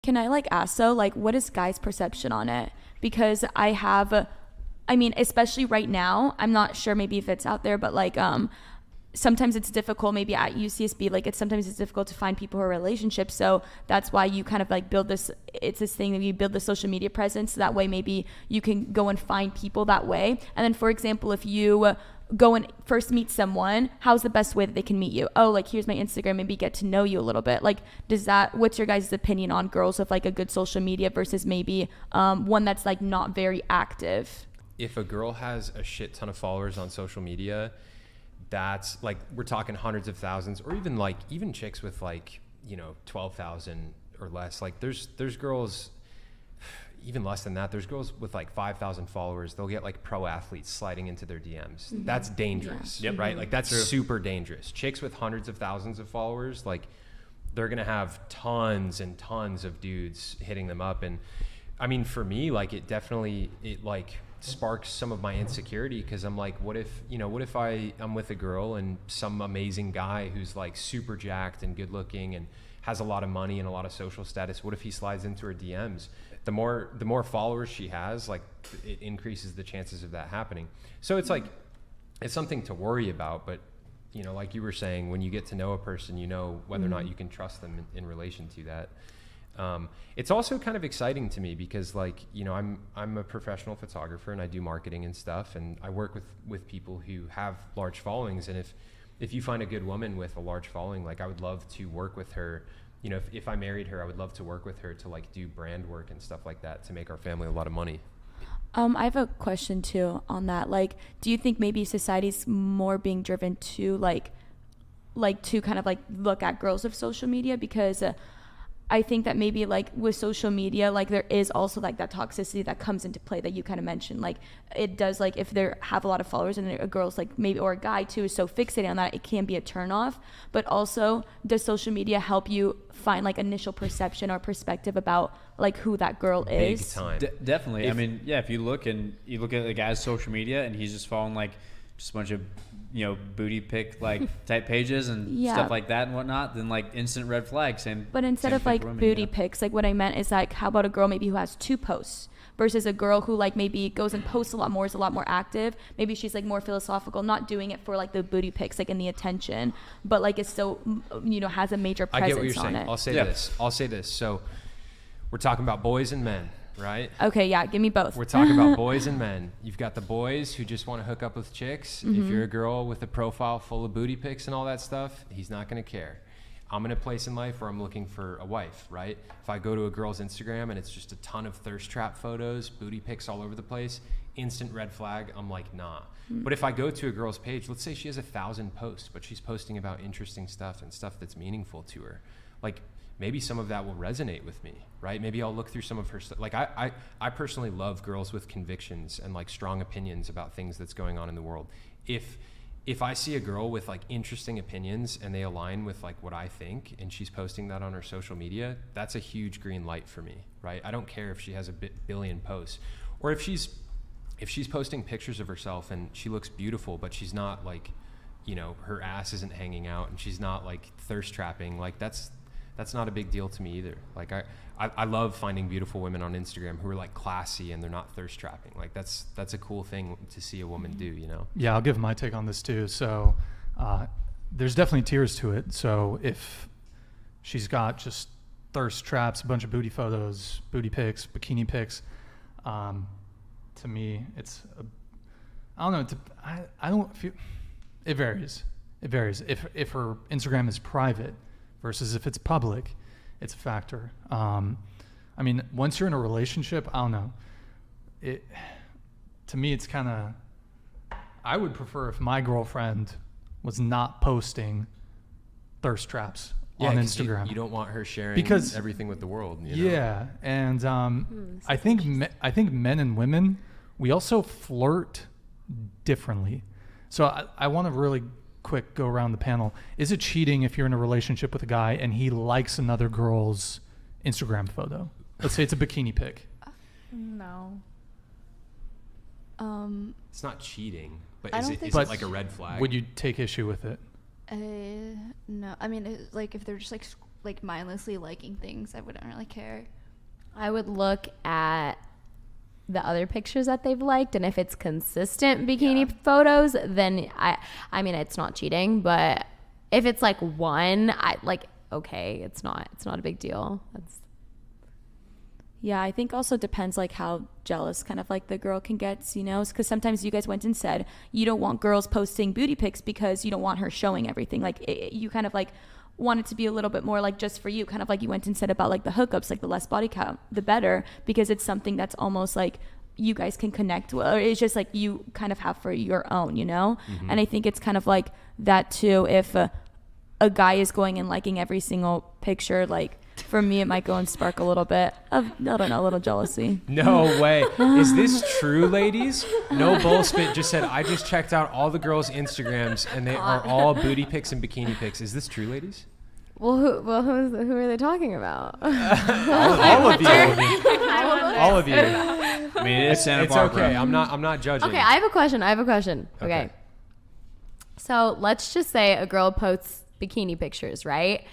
Can I like ask though, like what is guys' perception on it? Because I mean, especially right now, I'm not sure maybe if it's out there, but like sometimes it's difficult maybe at UCSB, like sometimes it's difficult to find people who are in relationships. So that's why you kind of like build this, it's this thing that you build the social media presence. So that way maybe you can go and find people that way. And then for example, if you go and first meet someone, how's the best way that they can meet you? Oh, like here's my Instagram, maybe get to know you a little bit. Like what's your guys' opinion on girls with like a good social media versus maybe one that's like not very active? If a girl has a shit ton of followers on social media, that's like, we're talking hundreds of thousands, or even chicks with like, 12,000 or less. Like there's girls even less than that. There's girls with like 5,000 followers. They'll get like pro athletes sliding into their DMs. Mm-hmm. That's dangerous, right? Like that's super dangerous. Chicks with hundreds of thousands of followers, like they're going to have tons and tons of dudes hitting them up. And I mean, for me, like it like sparks some of my insecurity, because I'm like, what if I'm with a girl and some amazing guy who's like super jacked and good looking and has a lot of money and a lot of social status, what if he slides into her DMs? The more followers she has, like it increases the chances of that happening. So it's like, it's something to worry about, but like you were saying, when you get to know a person, whether or not you can trust them in relation to that. It's also kind of exciting to me because like, I'm a professional photographer and I do marketing and stuff, and I work with people who have large followings. And if you find a good woman with a large following, like I would love to work with her. If I married her, I would love to work with her to like do brand work and stuff like that to make our family a lot of money. I have a question too on that. Like, do you think maybe society's more being driven to like to kind of like look at girls with social media? Because I think that maybe like with social media, like there is also like that toxicity that comes into play that you kind of mentioned. Like it does, like if they have a lot of followers and a girl's like maybe, or a guy too, is so fixated on that, it can be a turnoff. But also, does social media help you find like initial perception or perspective about like who that girl is? Big time. Definitely. I mean, yeah, if you look at the guy's social media and he's just following like just a bunch of booty pic like type pages and stuff like that and whatnot, then like instant red flag. But instead of like booty pics, like what I meant is like, how about a girl maybe who has 2 posts versus a girl who like maybe goes and posts a lot more, is a lot more active. Maybe she's like more philosophical, not doing it for like the booty pics, like in the attention, but like it's still has a major presence. I get what you're saying. I'll say this. So we're talking about boys and men, right? Okay, yeah, give me both. We're talking about boys and men. You've got the boys who just want to hook up with chicks. Mm-hmm. If you're a girl with a profile full of booty pics and all that stuff, he's not going to care. I'm in a place in life where I'm looking for a wife, right? If I go to a girl's Instagram and it's just a ton of thirst trap photos, booty pics all over the place, instant red flag, I'm like, nah. Mm-hmm. But if I go to a girl's page, let's say she has 1,000 posts, but she's posting about interesting stuff and stuff that's meaningful to her, like maybe some of that will resonate with me, right? Maybe I'll look through some of her stuff. Like I personally love girls with convictions and like strong opinions about things that's going on in the world. If I see a girl with like interesting opinions and they align with like what I think, and she's posting that on her social media, that's a huge green light for me, right? I don't care if she has a billion posts, or if she's posting pictures of herself and she looks beautiful, but she's not like, her ass isn't hanging out and she's not like thirst trapping. Like that's not a big deal to me either. Like I love finding beautiful women on Instagram who are like classy and they're not thirst trapping. Like that's a cool thing to see a woman do, Yeah, I'll give my take on this too. So there's definitely tiers to it. So if she's got just thirst traps, a bunch of booty photos, booty pics, bikini pics, to me it's I don't know. I don't feel, it varies. If her Instagram is private versus if it's public, it's a factor. I mean, once you're in a relationship, I don't know. To me, it's kind of, I would prefer if my girlfriend was not posting thirst traps on Instagram. You don't want her sharing because everything with the world. Yeah, and I think men and women, we also flirt differently. So I want to really quick go around the panel. Is it cheating if you're in a relationship with a guy and he likes another girl's Instagram photo? Let's say it's a bikini pic. No. It's not cheating, but I is don't it think is it like a red flag? Would you take issue with it? No. I mean, like if they're just like mindlessly liking things, I wouldn't really care. I would look at the other pictures that they've liked, and if it's consistent bikini photos, then I mean, it's not cheating. But if it's like one, okay, it's not a big deal. Yeah, I think also depends like how jealous kind of like the girl can get, you know, because sometimes you guys went and said you don't want girls posting booty pics because you don't want her showing everything. Like you kind of like want it to be a little bit more like just for you, kind of like you went and said about like the hookups, like the less body count, the better, because it's something that's almost like you guys can connect with, or it's just like you kind of have for your own, you know? Mm-hmm. And I think it's kind of like that too. If a guy is going and liking every single picture, like for me, it might go and spark a little bit of, I don't know, a little jealousy. No way. Is this true, ladies? No bullspit just said, I just checked out all the girls' Instagrams and they are all booty pics and bikini pics. Is this true, ladies? Well, who are they talking about? All of you. All of you. I mean, it is Santa It's Barbara. okay. I'm not judging. Okay, I have a question. Okay. So let's just say a girl posts bikini pictures, right?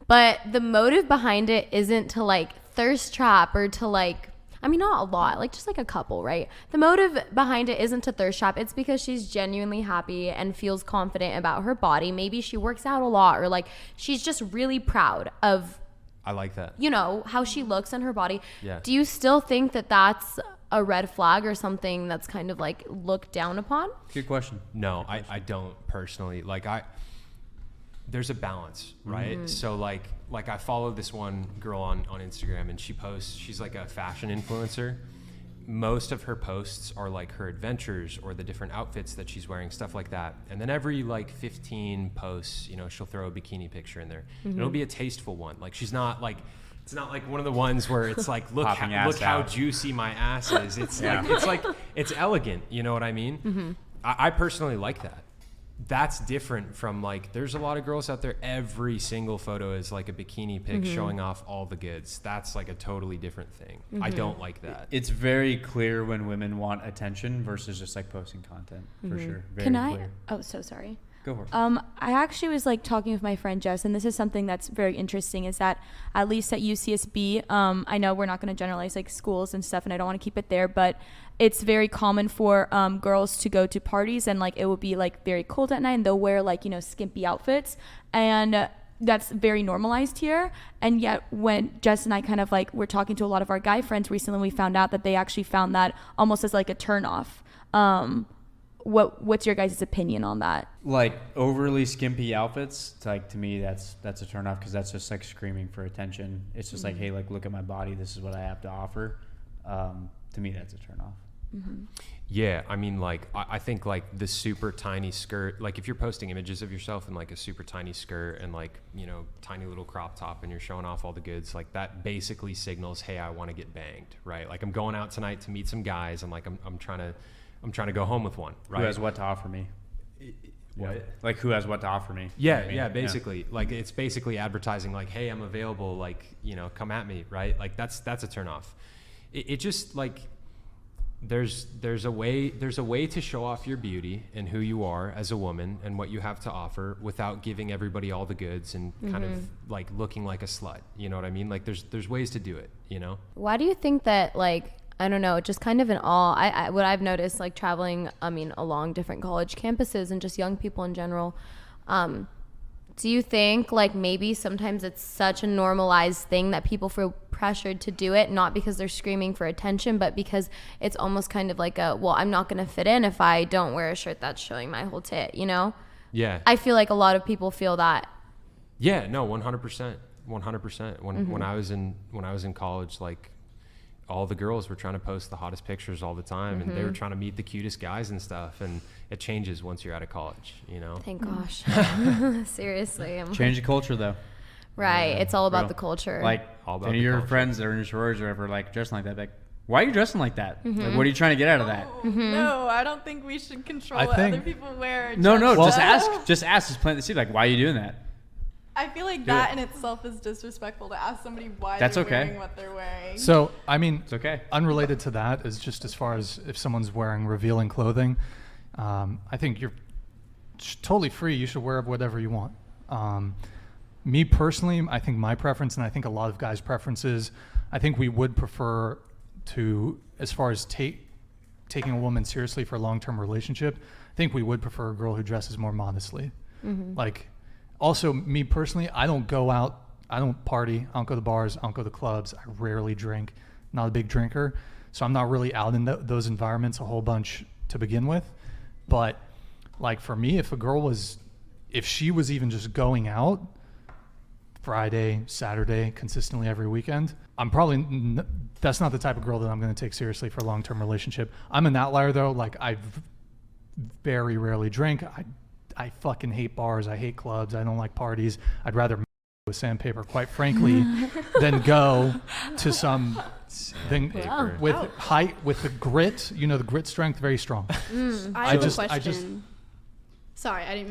But the motive behind it isn't to like thirst trap or to like, I mean, not a lot, like just like a couple, right? The motive behind it isn't to thirst trap. It's because she's genuinely happy and feels confident about her body. Maybe she works out a lot, or like she's just really proud of, I like that. you know, how she looks in her body. Yeah. Do you still think that that's a red flag or something that's kind of like looked down upon? Good question. No, I don't personally. Like there's a balance, right? Mm-hmm. So like I follow this one girl on Instagram, and she posts, she's like a fashion influencer. Most of her posts are like her adventures or the different outfits that she's wearing, stuff like that. And then every like 15 posts, you know, she'll throw a bikini picture in there. Mm-hmm. It'll be a tasteful one. Like she's not like, it's not like one of the ones where it's like, look Popping how ass out. juicy my ass is. It's it's elegant. You know what I mean? Mm-hmm. I personally like that. That's different from like, there's a lot of girls out there, every single photo is like a bikini pic showing off all the goods. That's like a totally different thing. I don't like that. It's very clear when women want attention versus just like posting content, for sure. Very Can I? clear. Oh, so sorry. Go for it. I actually was like talking with my friend Jess, and this is something that's very interesting, is that at least at UCSB, I know we're not going to generalize like schools and stuff, and I don't want to keep it there, but it's very common for girls to go to parties, and like it will be like very cold at night, and they'll wear like, you know, skimpy outfits, and that's very normalized here. And yet when Jess and I kind of like, we're talking to a lot of our guy friends recently, we found out that they actually found that almost as like a turn off. What's your guys' opinion on that? Like overly skimpy outfits, like to me that's a turn off, because that's just like screaming for attention. It's just like, hey, like look at my body, this is what I have to offer. To me that's a turn off. Yeah, I mean, like, I think, like, the super tiny skirt, like, if you're posting images of yourself in, like, a super tiny skirt and, like, you know, tiny little crop top, and you're showing off all the goods, like, that basically signals, hey, I want to get banged, right? Like, I'm going out tonight to meet some guys, and, like, I'm trying to go home with one, right? Who has what to offer me? What? Yeah. Like, who has what to offer me? Yeah, I mean, yeah, basically. Like, it's basically advertising, like, hey, I'm available, like, you know, come at me, right? Like, that's a turn off. It just, like... There's a way to show off your beauty and who you are as a woman and what you have to offer without giving everybody all the goods and kind of like looking like a slut. You know what I mean? Like there's ways to do it, you know? Why do you think that, like, I don't know, just kind of in all, what I've noticed, like traveling, I mean, along different college campuses and just young people in general, do you think like maybe sometimes it's such a normalized thing that people feel pressured to do it, not because they're screaming for attention, but because it's almost kind of like a, well, I'm not going to fit in if I don't wear a shirt that's showing my whole tit, you know? Yeah. I feel like a lot of people feel that. Yeah, no, 100%. 100%. When I was in college, like all the girls were trying to post the hottest pictures all the time, and they were trying to meet the cutest guys and stuff, and it changes once you're out of college, you know? Thank gosh. Seriously. Change the culture though. Right. It's all about Real. the culture. Like, All about any the of your culture. friends that are in your sororities or whatever, like dressing like that, like, why are you dressing like that? Like, what are you trying to get out of that? No, I don't think we should control I what think- other people wear. No, Just just ask. Just plant the seed. Like, why are you doing that? I feel like Do that it. in itself is disrespectful to ask somebody why That's they're okay. wearing what they're wearing. So, I mean, It's okay. unrelated to that is just as far as if someone's wearing revealing clothing, I think you're totally free. You should wear whatever you want. Me personally, I think my preference, and I think a lot of guys' preferences, I think we would prefer to, as far as taking a woman seriously for a long-term relationship, I think we would prefer a girl who dresses more modestly. Like, also me personally, I don't go out, I don't party, I don't go to bars, I don't go to clubs, I rarely drink, not a big drinker, so I'm not really out in those environments a whole bunch to begin with. But like for me, if she was even just going out Friday, Saturday, consistently every weekend, I'm probably that's not the type of girl that I'm going to take seriously for a long-term relationship. I'm an outlier though. Like I very rarely drink. I fucking hate bars. I hate clubs. I don't like parties. I'd rather with sandpaper, quite frankly, than go to some thing with the grit. You know, the grit strength very strong. I have just- a I question. just- Sorry, I didn't mean